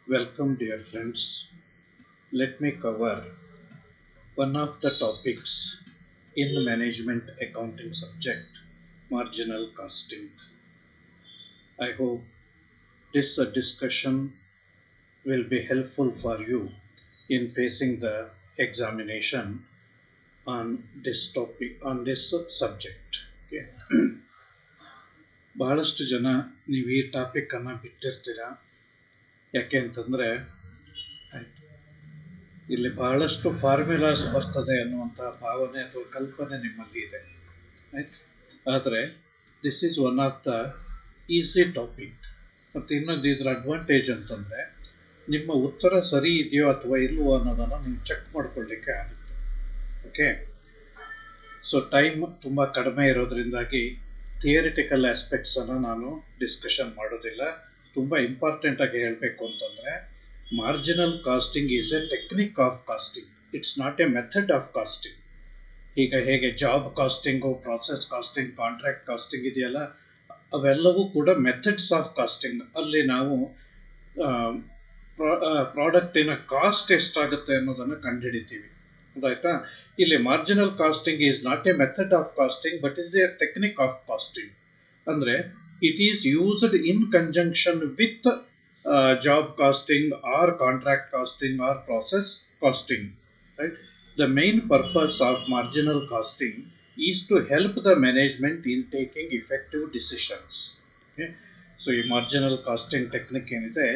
Welcome, dear friends. Let me cover one of the topics in management accounting subject, marginal costing. I hope this discussion will be helpful for you in facing the examination on this topic, on this subject. Okay. ಬಹಳಷ್ಟು ಜನ ನೀವು ಈ topic ಅನ್ನ ಬಿಟ್ಟಿರ್ತೀರಾ. ಯಾಕೆ ಅಂತಂದ್ರೆ ಇಲ್ಲಿ ಬಹಳಷ್ಟು formulas ಬರ್ತದೆ ಅನ್ನುವಂತಹ ಭಾವನೆ ಅಥವಾ ಕಲ್ಪನೆ ನಿಮ್ಮಲ್ಲಿ ಇದೆ. ಆದರೆ this is one of the easy topic. ಮತ್ತು ಇನ್ನೊಂದು ಇದರ ಅಡ್ವಾಂಟೇಜ್ ಅಂತಂದರೆ ನಿಮ್ಮ ಉತ್ತರ ಸರಿ ಇದೆಯೋ ಅಥವಾ ಇಲ್ವೋ ಅನ್ನೋದನ್ನು ನೀವು ಚೆಕ್ ಮಾಡ್ಕೊಳ್ಳಿಕ್ಕೆ ಆಗುತ್ತೆ. ಓಕೆ, ಸೊ ಟೈಮ್ ತುಂಬ ಕಡಿಮೆ ಇರೋದ್ರಿಂದಾಗಿ ಥಿಯರಿಟಿಕಲ್ ಆಸ್ಪೆಕ್ಟ್ಸನ್ನು ನಾನು ಡಿಸ್ಕಷನ್ ಮಾಡೋದಿಲ್ಲ. ತುಂಬ ಇಂಪಾರ್ಟೆಂಟಾಗಿ ಹೇಳಬೇಕು ಅಂತಂದರೆ marginal costing is a technique of costing, it's not a method of costing. ಈಗ ಹೇಗೆ job costing, process costing, contract costing ಇದೆಯಲ್ಲ, ಅವೆಲ್ಲವೂ ಕೂಡ ಮೆಥಡ್ಸ್ ಆಫ್ ಕಾಸ್ಟಿಂಗ್. ಅಲ್ಲಿ ನಾವು ಪ್ರಾಡಕ್ಟಿನ ಕಾಸ್ಟ್ ಎಷ್ಟಾಗುತ್ತೆ ಅನ್ನೋದನ್ನು ಕಂಡುಹಿಡಿತೀವಿ. ಗೊತ್ತಾಯ್ತಾ? ಇಲ್ಲಿ marginal costing is not a method of costing but is a technique of costing. ಅಂದರೆ it is used in conjunction with job costing or contract costing or process costing, right? The main purpose of marginal costing is to help the management in taking effective decisions. Okay? So ಈ marginal casting technique ಏನಿದೆ,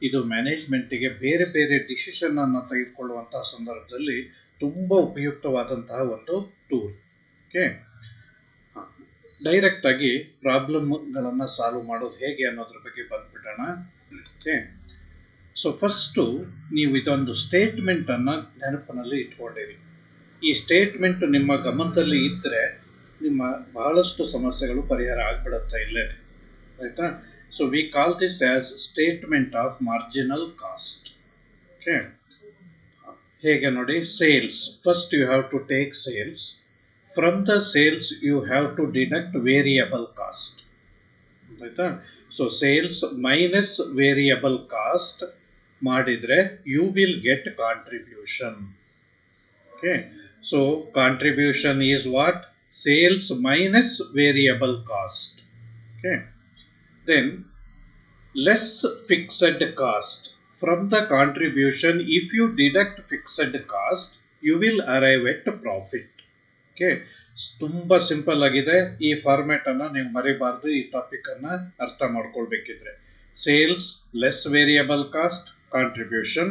ಇದು ಮ್ಯಾನೇಜ್ಮೆಂಟಿಗೆ ಬೇರೆ ಬೇರೆ decision ಅನ್ನು ತೆಗೆದುಕೊಳ್ಳುವಂತಹ ಸಂದರ್ಭದಲ್ಲಿ ತುಂಬ ಉಪಯುಕ್ತವಾದಂತಹ ಒಂದು tool. Okay, direct ಆಗಿ ಪ್ರಾಬ್ಲಮ್ಗಳನ್ನು ಸಾಲ್ವ್ ಮಾಡೋದು ಹೇಗೆ ಅನ್ನೋದ್ರ ಬಗ್ಗೆ ಬಂದ್ಬಿಡೋಣ. ಓಕೆ, ಸೊ ಫಸ್ಟು ನೀವು ಇದೊಂದು ಸ್ಟೇಟ್ಮೆಂಟನ್ನು ನೆನಪಿನಲ್ಲಿ ಇಟ್ಕೊಂಡಿರಿ. ಈ ಸ್ಟೇಟ್ಮೆಂಟ್ ನಿಮ್ಮ ಗಮನದಲ್ಲಿ ಇದ್ದರೆ ನಿಮ್ಮ ಬಹಳಷ್ಟು ಸಮಸ್ಯೆಗಳು ಪರಿಹಾರ ಆಗ್ಬಿಡುತ್ತೆ ಇಲ್ಲೇ. ಆಯಿತಾ? So we call this as statement of marginal cost. Okay, ಹೇಗೆ ನೋಡಿ, sales. First you have to take sales. From the sales you have to deduct variable cost. ಆಯಿತಾ? So sales minus variable cost ಮಾಡಿದರೆ you will get contribution. Okay, so contribution is what? Sales minus variable cost. Okay, then less fixed cost. From the contribution if you deduct fixed cost you will arrive at profit. Okay, ತುಂಬ simple ಆಗಿದೆ. ಈ format ಅನ್ನು ನೀವು ಮರಿಬಾರ್ದು. ಈ topic ಅನ್ನ ಅರ್ಥ ಮಾಡ್ಕೊಳ್ಬೇಕಿದ್ರೆ sales less variable cost contribution,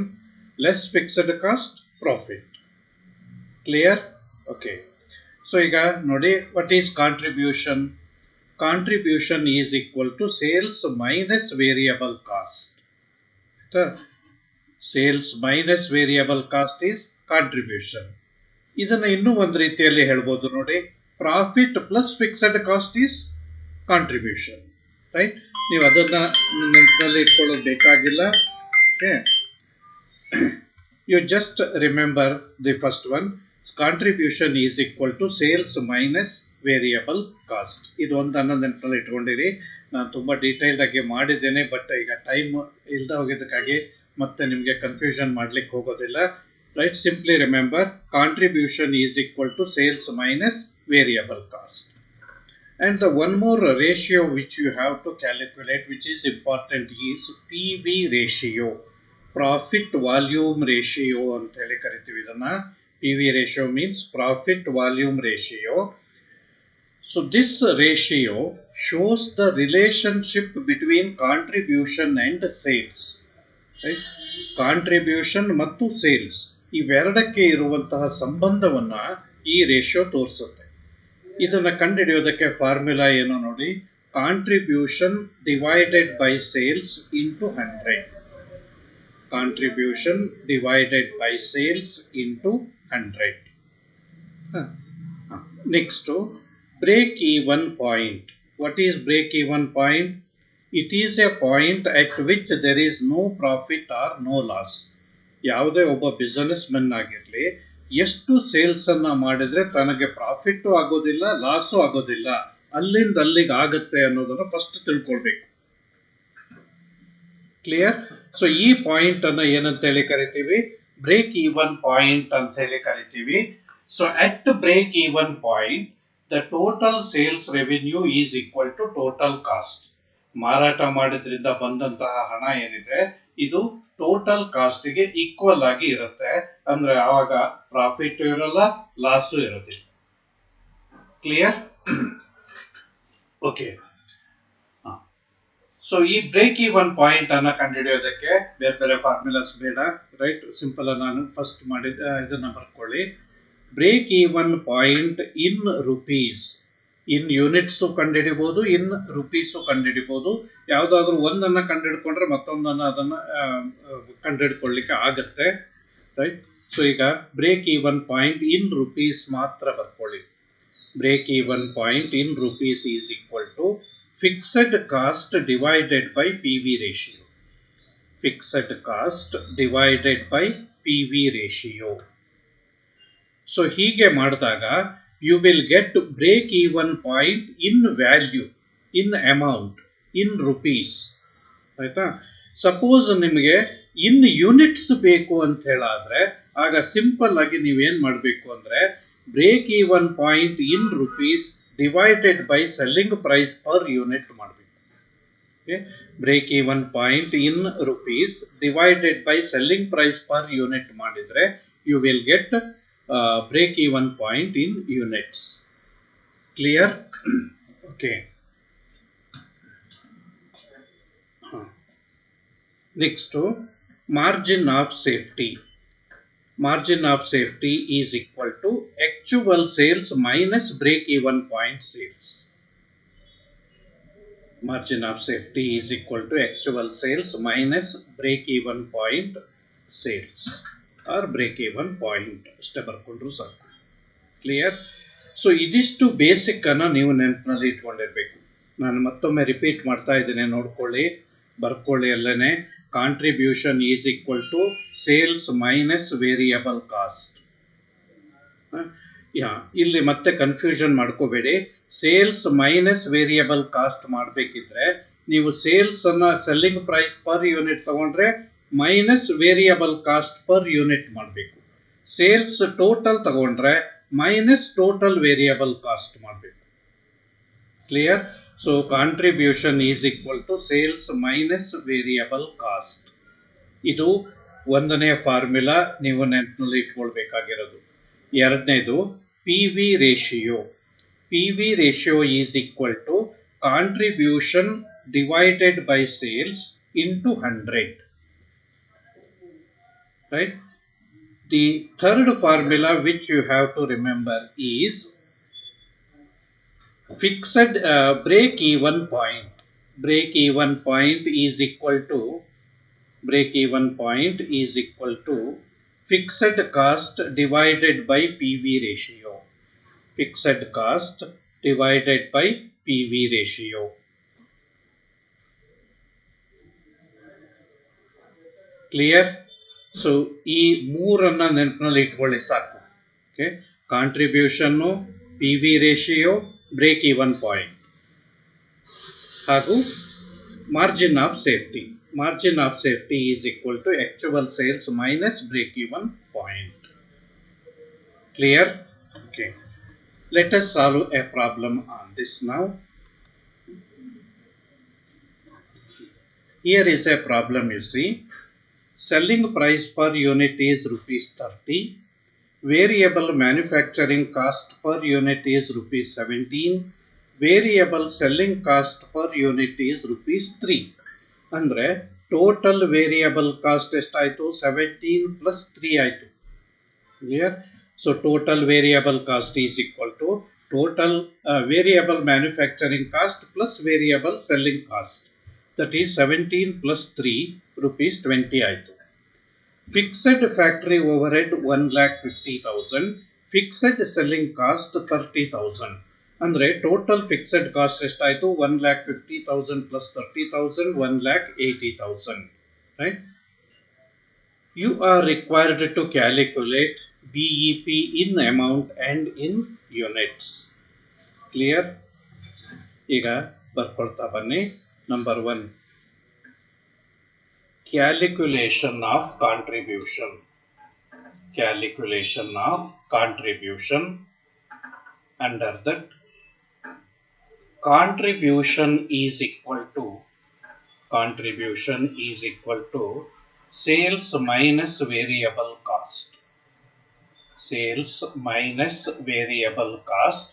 less fixed cost profit. Clear? Okay, so ಈಗ ನೋಡಿ, what is contribution? Contribution is equal to sales minus variable cost. Sales minus variable cost is contribution. ಇದನ್ನು ಇನ್ನೂ ಒಂದು ರೀತಿಯಲ್ಲಿ ಹೇಳ್ಬೋದು ನೋಡಿ, profit plus fixed cost is contribution. Right? ನೀವು ಅದನ್ನ ನೆನಪಿನಲ್ಲಿ ಇಟ್ಕೊಳ್ಳೋದು ಬೇಕಾಗಿಲ್ಲ. Okay, you just remember the first one. Contribution is equal to sales minus variable cost. ಇದು ಒಂದನ್ನು ನೆನಪಿನಲ್ಲಿ ಇಟ್ಕೊಂಡಿರಿ. ನಾನು ತುಂಬ ಡೀಟೇಲ್ಡ್ ಆಗಿ ಮಾಡಿದ್ದೇನೆ, ಬಟ್ ಈಗ ಟೈಮ್ ಇಲ್ದ ಹೋಗಿದ್ದಕ್ಕಾಗಿ ಮತ್ತೆ ನಿಮಗೆ ಕನ್ಫ್ಯೂಷನ್ ಮಾಡ್ಲಿಕ್ಕೆ ಹೋಗೋದಿಲ್ಲ. Right? Simply remember, contribution is equal to sales minus variable cost. And the one more ratio which you have to calculate, which is important, is PV ratio. Profit volume ratio ಅಂತ ಹೇಳಿ ಕರಿತೀವಿ ಇದನ್ನ. PV ratio means profit volume ratio. So this ratio shows the relationship between contribution and sales. Right? Contribution ಮತ್ತು sales ಇವೆರಡಕ್ಕೆ ಇರುವಂತಹ ಸಂಬಂಧವನ್ನ ಈ ratio ತೋರಿಸುತ್ತೆ. ಇದನ್ನ ಕಂಡುಹಿಡಿಯೋದಕ್ಕೆ ಫಾರ್ಮುಲಾ ಏನು ನೋಡಿ, contribution divided by sales into 100. Contribution divided by sales into 100. Next, break even point. What is break even point? It is a point at which there is no profit or no loss. ಯಾವುದೇ ಒಬ್ಬ business men ಆಗಿರಲಿ, ಎಷ್ಟು sales ಅನ್ನ ಮಾಡಿದ್ರೆ ತನಗೆ profit ಆಗೋದಿಲ್ಲ, loss ಆಗೋದಿಲ್ಲ, ಅಲ್ಲಿಂದ ಅಲ್ಲಿಗೆ ಆಗುತ್ತೆ ಅನ್ನೋದನ್ನು ಫಸ್ಟ್ ತಿಳ್ಕೊಳ್ಬೇಕು. ಕ್ಲಿಯರ್? ಸೊ ಈ ಪಾಯಿಂಟ್ ಅನ್ನ ಏನಂತ ಹೇಳಿ ಕರಿತೀವಿ, ಬ್ರೇಕ್ ಈವನ್ ಪಾಯಿಂಟ್ ಅಂತ ಹೇಳಿ ಕರಿತೀವಿ. So at break even point the total sales revenue is equal to total cost. ಮಾರಾಟ ಮಾಡಿದ್ರಿಂದ ಬಂದಂತಹ ಹಣ ಏನಿದೆ ಇದು ಟೋಟಲ್ ಕಾಸ್ಟ್ ಗೆ ಈಕ್ವಲ್ ಆಗಿ ಇರುತ್ತೆ. ಅಂದ್ರೆ ಆವಾಗ ಪ್ರಾಫಿಟ್ ಇರಲ್ಲ, ಲಾಸ್ ಇರೋದಿಲ್ಲ. ಕ್ಲಿಯರ್? ಓಕೆ. ಸೊ ಈ ಬ್ರೇಕ್ ಈವನ್ ಪಾಯಿಂಟ್ ಅನ್ನ ಕಂಡುಹಿಡಿಯೋದಕ್ಕೆ ಬೇರೆ ಬೇರೆ ಫಾರ್ಮುಲಾಸ್ ಬೇಡ, ರೈಟ್? ಸಿಂಪಲ್ ನಾನು ಫಸ್ಟ್ ಮಾಡಿದ ಇದನ್ನ ಬರ್ಕೊಳ್ಳಿ. Break even point in rupees, in units ಕಂಡುಹಿಡಿಬಹುದು, ಇನ್ ರುಪೀಸ್ ಕಂಡುಹಿಡಿಬಹುದು. ಯಾವ್ದಾದ್ರು ಒಂದನ್ನ ಕಂಡುಹಿಡ್ಕೊಂಡ್ರೆ ಮತ್ತೊಂದನ್ನ ಅದನ್ನ ಕಂಡುಹಿಡ್ಕೊಳ್ಳಿಕ್ಕೆ ಆಗತ್ತೆ, ರೈಟ್? ಸೊ ಈಗ break even point in rupees ಮಾತ್ರ ಬರ್ಕೊಳ್ಳಿ. Break even point in rupees is equal to fixed cost divided by P V ratio. Fixed cost divided by P V ratio. So ಹೀಗೆ ಮಾಡಿದಾಗ you will get break even point in value, in amount, in rupees. ಆಯ್ತಾ? Suppose ನಿಮಗೆ in units ಬೇಕು ಅಂತ ಹೇಳಾದ್ರೆ ಆಗ simple ಆಗಿ ನೀವೇನ್ ಮಾಡಬೇಕು ಅಂದ್ರೆ break even point in rupees divided by selling price per unit ಮಾಡಬೇಕು. Break even point in rupees divided by selling price per unit ಮಾಡಿದ್ರೆ you will get break even point in units. Clear? Okay. Next, margin of safety. Margin of safety is equal to actual sales minus break even point sales. Margin of safety is equal to actual sales minus break even point sales or break even point. ಅಷ್ಟೇ ಬರ್ಕೊಂಡ್ರು ಸಾಕು. Clear? So ಇದಿಷ್ಟು basic ಅನ್ನ ನೀವು ನೆನಪಿನಲ್ಲಿ ಇಟ್ಕೊಂಡಿರ್ಬೇಕು. ನಾನು ಮತ್ತೊಮ್ಮೆ repeat ಮಾಡ್ತಾ ಇದ್ದೇನೆ, ನೋಡ್ಕೊಳ್ಳಿ, ಬರ್ಕೊಳ್ಳಿ ಅಲ್ಲೇನೆ. Contribution is equal to sales minus variable cost. ಇಲ್ಲಿ ಮತ್ತೆ ಕನ್ಫ್ಯೂಷನ್ ಮಾಡ್ಕೋಬೇಡಿ. ಸೇಲ್ಸ್ ಮೈನಸ್ ವೇರಿಯಬಲ್ ಕಾಸ್ಟ್ ಮಾಡಬೇಕಿದ್ರೆ ನೀವು ಸೇಲ್ಸ್ ಅನ್ನ ಸೆಲ್ಲಿಂಗ್ ಪ್ರೈಸ್ ಪರ್ ಯೂನಿಟ್ ತಗೊಂಡ್ರೆ minus variable cost per unit ಮಾಡಬೇಕು. ಸೇಲ್ಸ್ ಟೋಟಲ್ ತಗೊಂಡ್ರೆ ಮೈನಸ್ ಟೋಟಲ್ ವೇರಿಯಬಲ್ ಕಾಸ್ಟ್ ಮಾಡಬೇಕು. Clear? So contribution is equal to sales minus variable cost. ಇದು ಒಂದನೇ formula ನೀವು ನೆನಪಿನಲ್ಲಿ ಇಟ್ಕೊಳ್ಬೇಕಾಗಿರೋದು. ಎರಡನೇದು P V ratio. P V ratio is equal to contribution divided by sales into 100. Right? The third formula which you have to remember is fixed break even point. Break even point is equal to fixed cost divided by PV ratio. Fixed cost divided by PV ratio. Clear? So ಈ ಮೂರನ್ನ ನೆನಪಿನಲ್ಲಿ ಇಟ್ಕೊಳ್ಳಿ ಸಾಕು. Okay, contribution, P V ratio, break even point ಹಾಗೂ margin of safety. Margin of safety is equal to actual sales minus break even point. Clear? Okay. Let us solve a problem on this now. Here is a problem, you see. Selling price per unit is rupees 30. Variable manufacturing cost per unit is rupees 17. Variable selling cost per unit is rupees 3. ಅಂದ್ರೆ total variable cost ಎಷ್ಟಾಯ್ತು? 17 plus 3 ಆಯ್ತು. Clear? So total variable cost is equal to total variable manufacturing cost plus variable selling cost, that is 17 plus 3 rupees 20 ಆಯ್ತು. Fixed factory overhead 1,50,000, fixed selling cost 30,000. ಅಂದ್ರೆ total fixed cost ಎಷ್ಟಾಯ್ತು? 1,50,000 plus 30,000, 1,80,000. Right? You are required to calculate BEP in amount and in units. Clear? ಈಗ ಬರ್ಕೊಳ್ತಾ ಬನ್ನಿ. Number 1, Calculation of contribution. Calculation of contribution. Under that, contribution is equal to sales minus variable cost. Sales minus variable cost.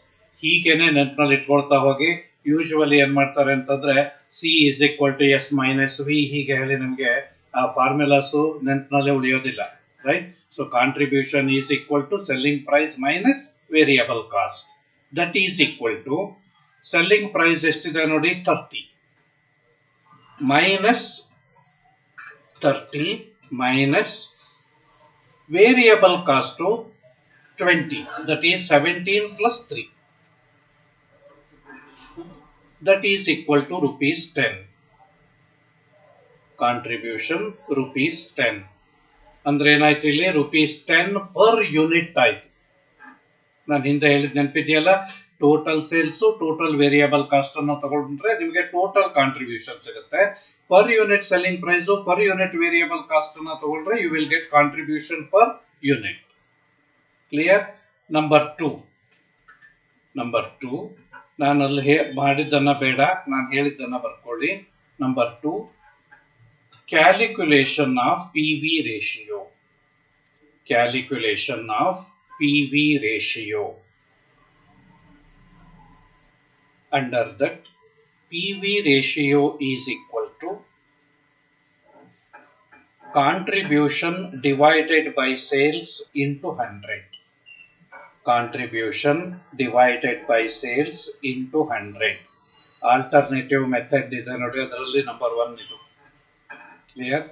ಹೀಗೇನೆ ನೆನಪಿನಲ್ಲಿ ಇಟ್ಕೊಳ್ತಾ ಹೋಗಿ. Usually ಏನ್ ಮಾಡ್ತಾರೆ ಅಂತಂದ್ರೆ C is equal to S minus V ಹೀಗೆ ಹೇಳಿ ನಮಗೆ ಆ ಫಾರ್ಮುಲಾಸು ನೆನಪಿನಲ್ಲಿ ಉಳಿಯೋದಿಲ್ಲ. Right. So contribution is equal to selling price minus variable cost. That is equal to selling price ಎಷ್ಟಿದೆ ನೋಡಿ 30 minus 30 minus variable cost 20, that is 17 plus 3, that is equal to rupees 10. Contribution rupees 10 ಅಂದ್ರೆ ಏನಾಯ್ತು ಇಲ್ಲಿ rupees 10 per unit ಆಯ್ತು. ನಾನು ಹಿಂದೆ ಹೇಳಿದ ನೆನಪಿದೆಯಲ್ಲ, total sales total variable cost ಅನ್ನು ತಗೊಂಡ್ರೆ ನಿಮಗೆ ಟೋಟಲ್ ಕಾಂಟ್ರಿಬ್ಯೂಷನ್ ಸಿಗುತ್ತೆ. Per unit selling price per unit variable cost ಅನ್ನು ತಗೊಂಡ್ರೆ you will get contribution per unit. Clear. Number two ನಾನು ಅಲ್ಲಿ ಮಾಡಿದ್ದನ್ನ ಬೇಡ, ನಾನು ಹೇಳಿದ್ದನ್ನ ಬರ್ಕೊಳ್ಳಿ. Number 2, calculation of PV ratio. Calculation of PV ratio. Under that, PV ratio is equal to contribution divided by sales into 100. Contribution divided by sales into 100. Alternative method ಇದೆ ನೋಡಿ, ಅದರಲ್ಲಿ ನಂಬರ್ 1 ಇದು. Clear.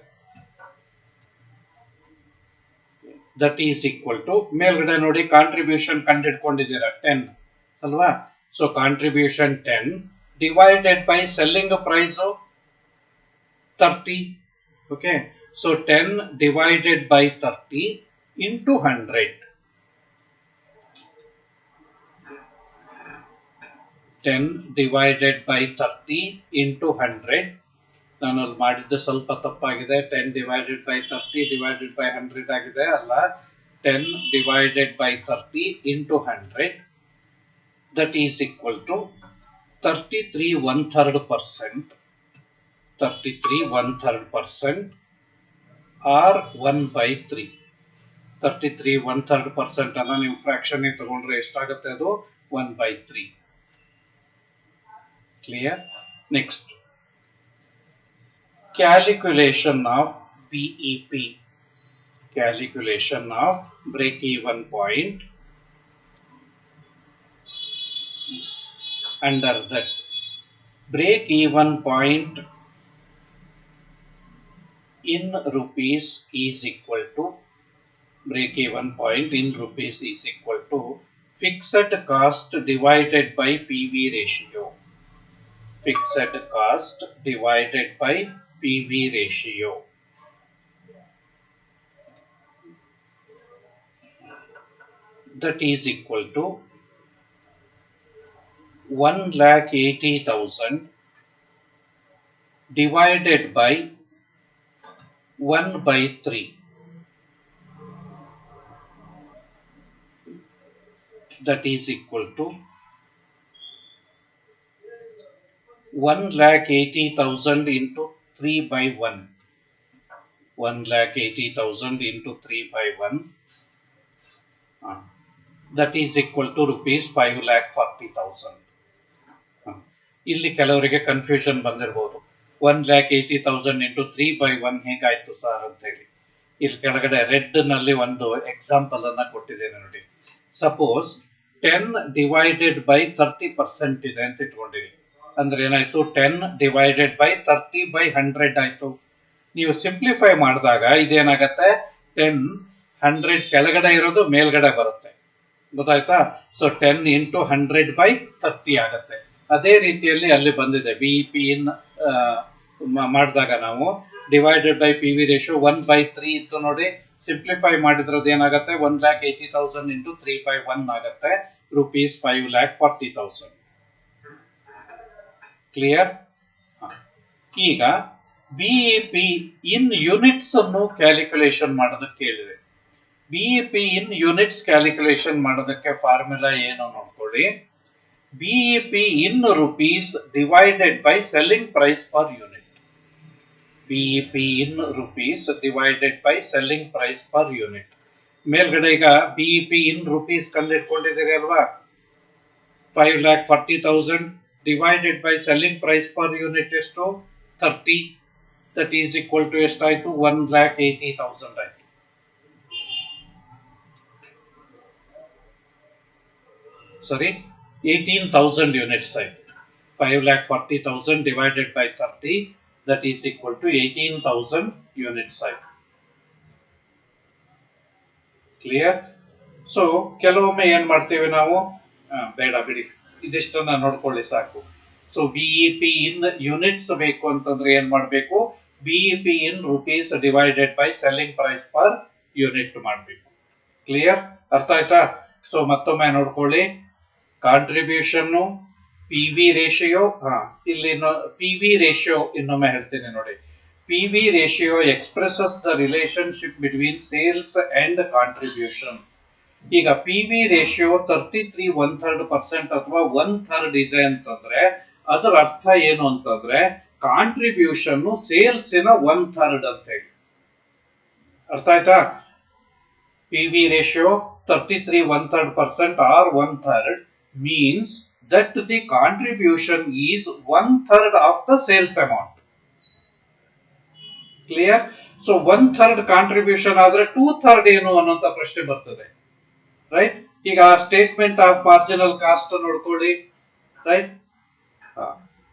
That is equal to ಮೇಲ್ಗಡೆ ನೋಡಿ contribution ಕಂಡಿಡ್ಕೊಂಡಿದ್ದೀರಾ 10 ಅಲ್ವಾ. So contribution 10 divided by selling price 30. Okay. So 10 divided by 30 into 100. 10 divided by 30 into 100. ನಾನು ಅಲ್ಲಿ ಮಾಡಿದ್ದು ಸ್ವಲ್ಪ ತಪ್ಪಾಗಿದೆ. 10 divided by 30 divided by 100 ಆಗಿದೆ, ಅಲ್ಲ 10 divided by 30 into 100. That is equal to 33 1/3%. 33 1/3% or 1/3. 33 1/3% ಅನ್ನ ನೀವು ಫ್ರಾಕ್ಷನ್ ತಗೊಂಡ್ರೆ ಎಷ್ಟಾಗುತ್ತೆ? ಅದು 1/3. Clear. Next, calculation of BEP. Calculation of break-even point. Under that, break-even point in rupees is equal to fixed cost divided by PV ratio. Fixed cost divided by PV ratio. That is equal to 1,80,000 divided by 1/3. That is equal to 1,80,000 into 3/1. 1,80,000 into 3/1. That is equal to rupees 5,40,000. ಇಲ್ಲಿ ಕೆಲವರಿಗೆ confusion ಬಂದಿರಬಹುದು. 1,80,000 into 3/1 ಹೇಗಾಯ್ತು sir ಅಂತ ಹೇಳಿ. ಇಲ್ಲಿ ಕೆಳಗಡೆ red ನಲ್ಲಿ ಒಂದು ಎಕ್ಸಾಂಪಲ್ ಅನ್ನ ಕೊಟ್ಟಿದ್ದೇನೆ ನೋಡಿ. ಸಪೋಸ್ 10 divided by 30% ಇದೆ ಅಂತ ಇಟ್ಕೊಂಡಿರಿ. ಅಂದ್ರೆ ಏನಾಯ್ತು? 10 divided by 30/100 ಆಯ್ತು. ನೀವು ಸಿಂಪ್ಲಿಫೈ ಮಾಡಿದಾಗ ಇದೇನಾಗತ್ತೆ? 10 100 ಕೆಳಗಡೆ ಇರೋದು ಮೇಲ್ಗಡೆ ಬರುತ್ತೆ. ಗೊತ್ತಾಯ್ತಾ? ಸೊ 10 into 100/30 ಆಗತ್ತೆ. ಅದೇ ರೀತಿಯಲ್ಲಿ ಅಲ್ಲಿ ಬಂದಿದೆ BEP ಇನ್ ಮಾಡಿದಾಗ ನಾವು ಡಿವೈಡೆಡ್ ಬೈ PV ರೇಷಿಯೋ 1/3 ಇತ್ತು ನೋಡಿ. ಸಿಂಪ್ಲಿಫೈ ಮಾಡಿದ್ರದ್ದು ಏನಾಗುತ್ತೆ? 1,80,000 into 3/1 ಆಗುತ್ತೆ, rupees 5,40,000. ಕ್ಲಿಯರ್. ಈಗ ಬಿಇಪಿ ಇನ್ ಯೂನಿಟ್ಸ್ ಅನ್ನು ಕ್ಯಾಲ್ಕುಲೇಷನ್ ಮಾಡೋದಕ್ಕೆ ಹೇಳಿದೆ. ಬಿಇಪಿ ಇನ್ ಯೂನಿಟ್ಸ್ ಕ್ಯಾಲ್ಕುಲೇಷನ್ ಮಾಡೋದಕ್ಕೆ ಫಾರ್ಮುಲಾ ಏನು ನೋಡ್ಕೊಳ್ಳಿ. BEP in rupees divided by selling price per unit. BEP in rupees divided by selling price per unit. ಮೇಲ್ಗಡೆ ಈಗ ಬಿಇಪಿ ಇನ್ ರುಪೀಸ್ ಕಂಡಿಟ್ಕೊಂಡಿದ್ದೀರಿ ಅಲ್ವಾ. 5,40,000 divided by selling price per unit ಎಷ್ಟು 30. That is equal to ಎಷ್ಟಾಯ್ತು 1,80,000 ಆಯ್ತು. ಸಾರಿ 18,000 units ಆಯ್ತು. 5,40,000 divided by 30, that is equal to 18,000 units ಆಯ್ತು. Clear? So ಕೆಲವೊಮ್ಮೆ ಏನ್ ಮಾಡ್ತೀವಿ ನಾವು, ಬೇಡ ಬಿಡಿ, ಇದಿಷ್ಟನ್ನ ನೋಡ್ಕೊಳ್ಳಿ ಸಾಕು. ಸೊ ಬಿಇಪಿ ಇನ್ ಯೂನಿಟ್ಸ್ ಬೇಕು ಅಂತಂದ್ರೆ ಏನ್ ಮಾಡಬೇಕು, BEP in rupees divided by selling price per unit ಮಾಡಬೇಕು. ಕ್ಲಿಯರ್? ಅರ್ಥ ಆಯ್ತಾ? ಸೊ ಮತ್ತೊಮ್ಮೆ ನೋಡ್ಕೊಳ್ಳಿ. ಕಾಂಟ್ರಿಬ್ಯೂಷನ್, ಪಿ ವಿ ರೇಷಿಯೋ, ಇಲ್ಲಿ ಪಿ ವಿ ರೇಷಿಯೋ ಇನ್ನೊಮ್ಮೆ ಹೇಳ್ತೀನಿ ನೋಡಿ. P V ratio expresses the relationship between sales and contribution. ಈಗ ಪಿ ವಿ ರೇಷಿಯೋ 33 1/3% ಅಥವಾ 1/3 ಇದೆ ಅಂತಂದ್ರೆ ಅದರ ಅರ್ಥ ಏನು ಅಂತಂದ್ರೆ ಕಾಂಟ್ರಿಬ್ಯೂಷನ್ ಸೇಲ್ಸಿನ 1/3 ಅಂತ ಹೇಳಿ. ಅರ್ಥ ಆಯ್ತಾ? P V ratio 33 1/3% or 1/3 means that the contribution is 1/3 of the sales amount. Clear? So 1/3 contribution ಆದ್ರೆ 2/3 ಏನು ಅನ್ನೋಂತ ಪ್ರಶ್ನೆ ಬರ್ತದೆ. ರೈಟ್? ಈಗ ಸ್ಟೇಟ್ಮೆಂಟ್ ಆಫ್ ಮಾರ್ಜಿನಲ್ ಕಾಸ್ಟ್ ನೋಡ್ಕೊಳ್ಳಿ. ರೈಟ್?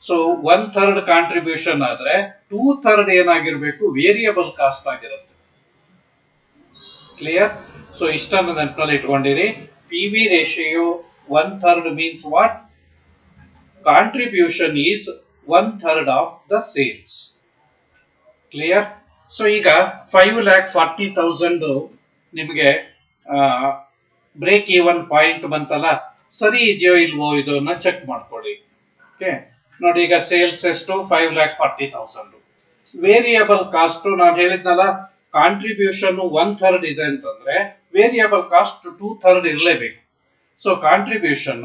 ಸೊ 1/3 ಕಾಂಟ್ರಿಬ್ಯೂಷನ್ ಆದ್ರೆ 2/3 ಏನಾಗಿರ್ಬೇಕು, ವೇರಿಯಬಲ್ ಕಾಸ್ಟ್ ಆಗಿರುತ್ತೆ. ಕ್ಲಿಯರ್? ಸೊ ಇಷ್ಟನ್ನು ನೆನಪಿನಲ್ಲಿ ಇಟ್ಕೊಂಡಿರಿ. P V ratio 1/3 means what? Contribution is 1/3 of the sales. Clear? So ಈಗ 5,40,000 ನಿಮಗೆ ಬ್ರೇಕ್ ಈವನ್ ಪಾಯಿಂಟ್ ಬಂತಲ್ಲ, ಸರಿ ಇದೆಯೋ ಇಲ್ವೋ ಇದನ್ನ ಚೆಕ್ ಮಾಡ್ಕೊಳ್ಳಿ. ಓಕೆ, ನೋಡಿ ಈಗ ಸೇಲ್ಸ್ ಎಷ್ಟು 5,40,000. ವೇರಿಯಬಲ್ ಕಾಸ್ಟ್ ನಾನು ಹೇಳಿದ್ನಲ್ಲ, ಕಾಂಟ್ರಿಬ್ಯೂಷನ್ 1/3 ಇದೆ ಅಂತಂದ್ರೆ ವೇರಿಯಬಲ್ ಕಾಸ್ಟ್ 2/3 ಇರಲೇಬೇಕು. So contribution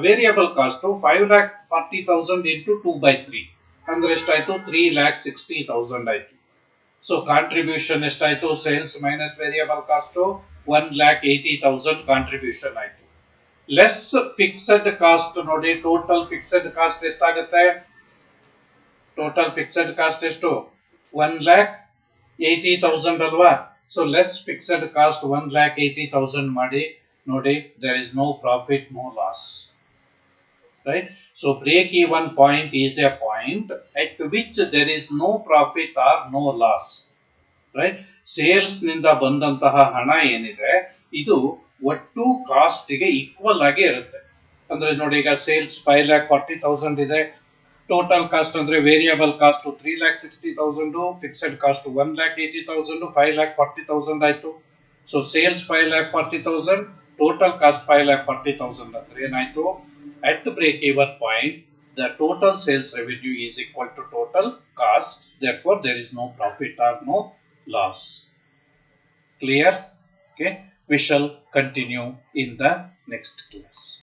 variable cost 5,40,000 into 2/3 ಅಂದ್ರೆ ಎಷ್ಟಾಯ್ತು, 3,60,000 ಆಯ್ತು. ಸೊ ಕಾಂಟ್ರಿಬ್ಯೂಷನ್ ಎಷ್ಟಾಯ್ತು, sales minus variable cost 1,80,000 contribution ಆಯ್ತು. ಲೆಸ್ ಫಿಕ್ಸೆಡ್ ಕಾಸ್ಟ್ ನೋಡಿ, ಟೋಟಲ್ ಫಿಕ್ಸೆಡ್ ಕಾಸ್ಟ್ ಎಷ್ಟಾಗುತ್ತೆ, ಟೋಟಲ್ ಫಿಕ್ಸೆಡ್ ಕಾಸ್ಟ್ ಎಷ್ಟು 1,80,000 ಅಲ್ವಾ. ಸೊ ಲೆಸ್ ಫಿಕ್ಸೆಡ್ ಕಾಸ್ಟ್ 1,80,000 ಮಾಡಿ ನೋಡಿ, there is no profit, no loss. Right? So break even point is a point at which there is no profit or no loss. Right? Sales ನಿಂದ ಬಂದಂತಹ ಹಣ ಏನಿದೆ ಇದು ಒಟ್ಟು ಕಾಸ್ಟ್ ಗೆ ಈಕ್ವಲ್ ಆಗಿ ಇರುತ್ತೆ. ಅಂದ್ರೆ ನೋಡಿ, ಈಗ ಸೇಲ್ಸ್ 5,40,000 ಇದೆ, ಟೋಟಲ್ ಕಾಸ್ಟ್ ಅಂದ್ರೆ ವೇರಿಯಬಲ್ ಕಾಸ್ಟ್ 3,60,000, ಫಿಕ್ಸೆಡ್ ಕಾಸ್ಟ್ 1,80,000, 5,40,000 ಆಯ್ತು. ಸೊ ಸೇಲ್ಸ್ 5,40,000, ಟೋಟಲ್ ಕಾಸ್ಟ್ 5,40,000 ಅಂದ್ರೆ ಏನಾಯ್ತು, at the break even point the total sales revenue is equal to total cost, therefore there is no profit or no loss. Clear? Okay, we shall continue in the next class.